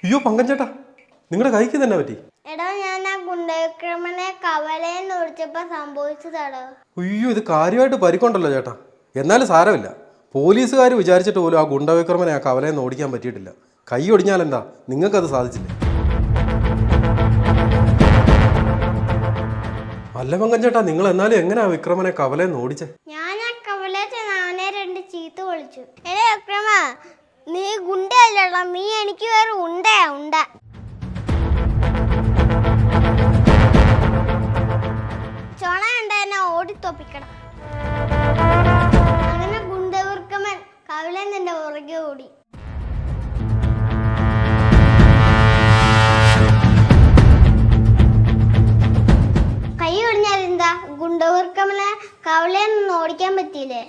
അയ്യോ പങ്കഞ്ചേട്ടാ, നിങ്ങളുടെ കൈക്ക് തന്നെ പറ്റി? എടാ ഞാൻ ആ ഗുണ്ടവിക്രമനെ കവലയെന്ന് ഓടിച്ചപ്പോ സംഭവിച്ചതാടോ. അയ്യോ, ഇത് കാര്യമായിട്ട് പരിക്കുണ്ടല്ലോ ചേട്ടാ. എന്നാലും സാരമില്ല, പോലീസുകാർ വിചാരിച്ചിട്ട് പോലും ആ ഗുണ്ടവിക്രമനെ ആ കവലയെന്ന് ഓടിക്കാൻ പറ്റിയിട്ടില്ല. കൈ ഒടിഞ്ഞാലെന്താ, നിങ്ങൾക്കത് സാധിച്ചില്ല. അല്ല പങ്കഞ്ചേട്ടാ, നിങ്ങൾ എന്നാലും എങ്ങനെയാ വിക്രമനെ കവലയെന്ന് ഓടിച്ചേ? ഞാൻ ആ കവലയിൽ ചെന്ന് അവനെ 2 ചീത്ത വിളിച്ചു. എടേ വിക്രമ, നീ ഗുണ്ടയല്ലടാ, നീ എനിക്ക് വേറെ ഉണ്ടയാ ഉണ്ട. ചൊണ കണ്ട എന്നെ ഓടിത്തോപ്പിക്കണം. അങ്ങനെ ഗുണ്ടവിക്രമൻ കവലയിൽ നിന്റെ പുറകെ ഓടി. കൈ ഒടിഞ്ഞാലെന്താ, ഗുണ്ടവിക്രമനെ കവലയിൽ നിന്ന് ഓടിക്കാൻ പറ്റിയില്ലേ?